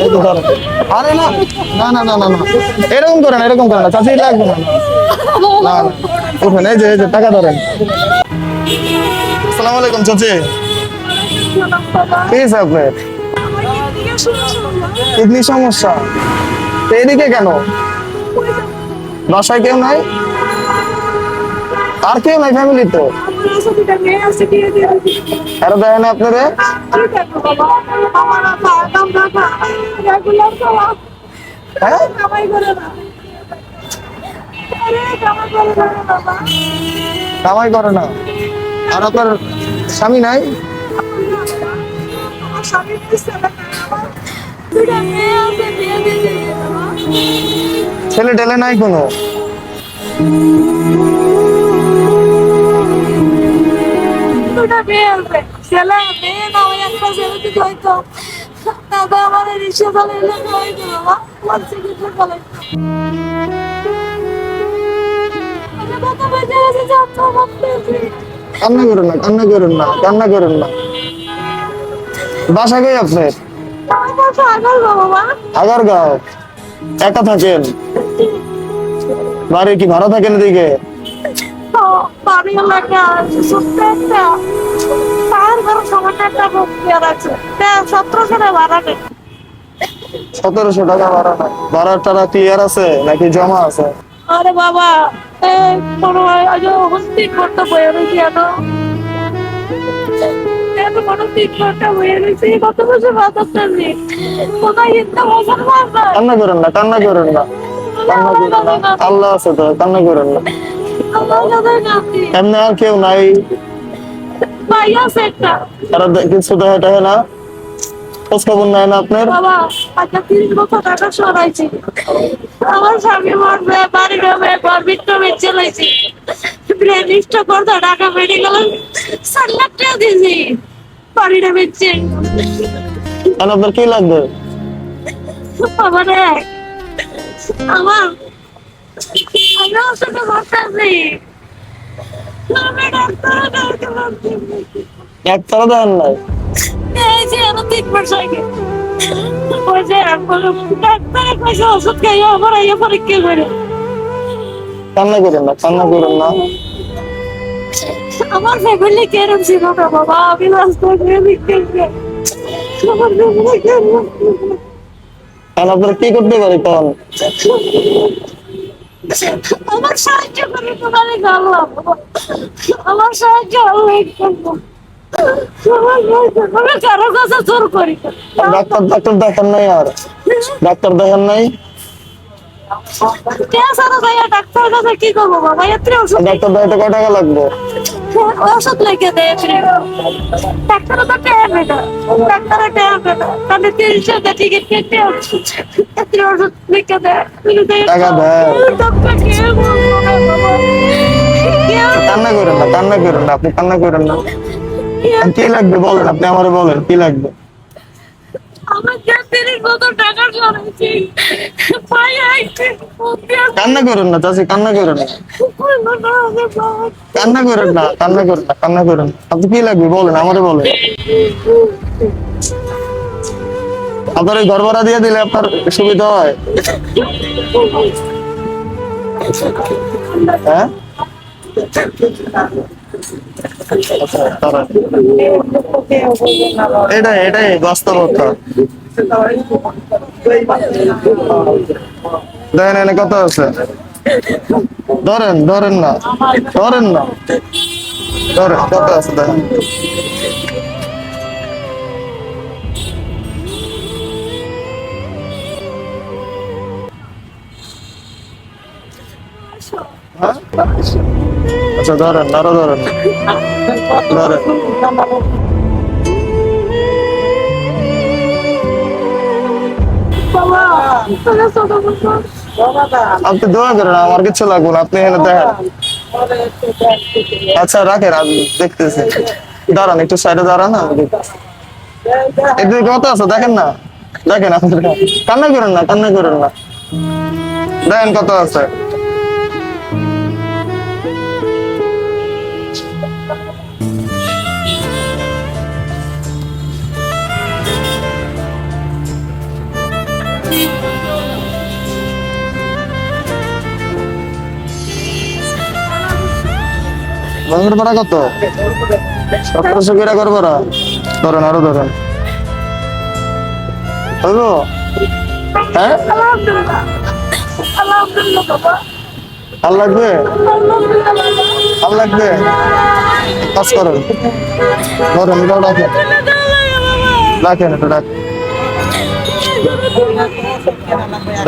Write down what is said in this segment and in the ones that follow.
এই তো ধরেন। আরে না না না না না না এরকম করেন না চাচি লাগবে না না না উঠেন এই যে টাকা ধরেন আসসালামু আলাইকুম চাচি কি হয়েছে আপনার কিডনি সমস্যা তো এদিকে কেন বাসায় কেউ নাই আর কেউ নাই ফ্যামিলি তো আরো দেখেন আপনারে হ্যাঁ কামাই করে না আর আপনার স্বামী নাই ছেলে টেলে নাই কোনো কান্না করেন না বাসা কই আপনার আগারগাঁও একা থাকেন বাড়ি কি ভাড়া থাকেন এদিকে সতেরোশো টাকা ভাড়া নাই ভাড়া টাড়া ক্লিয়ার আছে নাকি জমা আছে আরে বাবা কোনো তিন ঘন্টা বয়ে রয়েছি কোনো 3 ঘন্টা বয়ে রয়েছি কত বছর বাঁচাচ্ছেন কোথায় হিন্দু মুসলমান কান্না করেন না আল্লাহ আছে তো কান্না করেন না এমনি আর কেউ নাই ভাই আছে একটা তারা কিছু দেখে না খোঁজ খবর নেয় না আপনার বাবা আচ্ছা 30 বছর টাকা সরাইছি আমার স্বামী মরবে বাড়ি রবে ঘর বিক্রি বেচে লাইছি ব্রেন স্ট্রোক করতে টাকা মেডিকেল 7 লাখ টাকা দিয়েছি বাড়িটা বেচে আর আপনার কি লাগবে আমারে আমার আমি ওষুধে ভর্তাছি আমি ডাক্তার দেন নাই এই যে আমি 3 মাস আগে ওই যে ডাক্তারের কাছে ওষুধ খাইয়ে আমার আইয়া পরীক্ষা করে কান্না করেন না আমার ফ্যামিলি কেরম ছিল না বাবা আমি রাস্তা করে বিক্রি আমার ফ্যামিলি কেরম কারণ আপনারা কি করতে পারে কোন আমার সাহায্য করে তোমারে গাল্লাম আমার সাহায্য আল্লাহ করবো আমি কারো কাছে জোর করি ডাক্তার দেখেন নাই আর ডাক্তার দেখেন নাই ডাক্তার কাছে কি করবো বাবা এত ওষুধ ডাক্তার দেখাতে কয় টাকা লাগবে ওষুধ লিখে দেয় ডাক্তার তো টাইম এটা ডাক্তারের টাইম এটা তাহলে 30 টাকা টিকিট কেটে এত ওষুধ লিখে দেয় টাকা দেয় ডক্টর কে কান্না করেন না আপনি কান্না করেন না কি লাগবে বলেন আপনি আমারে বলেন কি লাগবে আমার জাতির কত টাকা জমাইছি ভাই আইছে কান্না করেন না চাচি কান্না করেন না আপনি কি লাগবে বলেন আমারে বলেন আপনার এই ঘর ভাড়া দিয়ে দিলে আপনার সুবিধা হয় হ্যাঁ এটাই বাস্তবতা দেখেন কত আছে ধরেন না ধরেন কত আছে দেখেন আচ্ছা ধরেন আরো ধরেন আপনি দোয়া করেন আমার কিছু লাগবে না আপনি এখানে দেখেন আচ্ছা রাখেন আমি দেখতেছি দাঁড়ান একটু সাইডে দাঁড়ান না এদিকে কত আছে দেখেন আপনি কান্না করেন না দেখেন কত আছে বাংলার ভাড়া কত? 1700 করে করবো না? ধরেন, আরো ধরেন। হইব? হ্যাঁ? আলহামদুলিল্লাহ আলহামদুলিল্লাহ বাবা আর লাগবে? আলহামদুলিল্লাহ আর লাগবে? কাজ করেন। ধরেন, এটাও রাখেন। রাখেন, এটা রাখেন।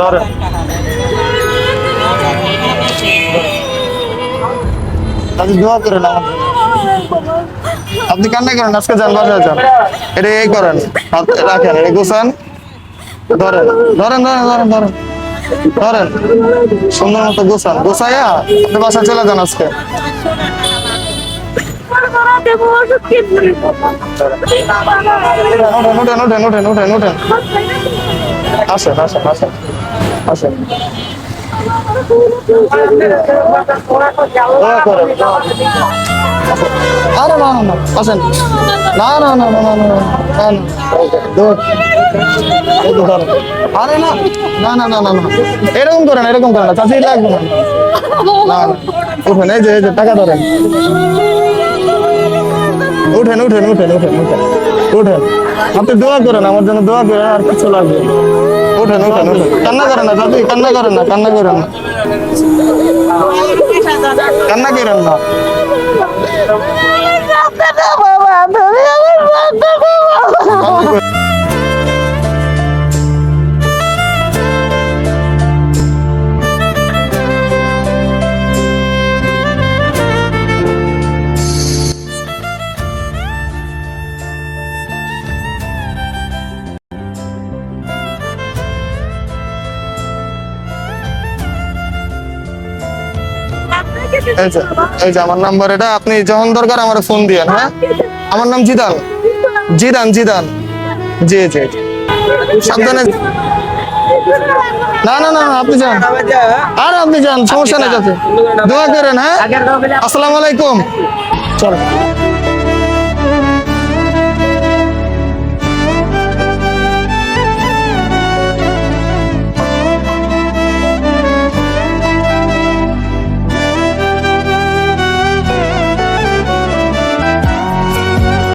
ধরেন। আপনি দোয়া করেন আমার জন্য। আপনি কান্না করেন, আজকে যান, বাসায় যান। এটা এই করেন, হাত রাখেন, এটা গুছান। ধরেন ধরেন ধরেন ধরেন ধরেন ধরেন, সুন্দর মতো গুছান, গুছাইয়া আপনি বাসায় চলে যান আজকে। উঠেন উঠেন উঠেন উঠেন উঠেন উঠেন, আসেন আসেন আসেন আসেন। দোয়া করেন। আরে না না না, আসেন। না না না না না না না না, দৌড়। এই তো ধরেন। আরে না না না না না না, এরকম করেন, এরকম করেন না, চাচি লাগবে না। না না, উঠেন, এই যে টাকা ধরেন। উঠেন উঠেন উঠেন উঠেন উঠেন উঠেন, আপনি দোয়া করেন, আমার জন্য দোয়া করেন, আর কিছু লাগবে না। উঠেন উঠেন উঠেন, কান্না করেন না চাচি, কান্না করেন না, কান্না করেন না, কান্না করেন না। এই যে আমার নাম্বার, এটা আপনি যখন দরকার আমার ফোন দিয়েন। হ্যাঁ, আমার নাম জিদান, জিদান জিদান। জি জি জি। সাবধানে। না না না, আপনি যান, আর আপনি যান, সমস্যা নেই, যাতে দোয়া করেন। হ্যাঁ, আসসালামু আলাইকুম। চল।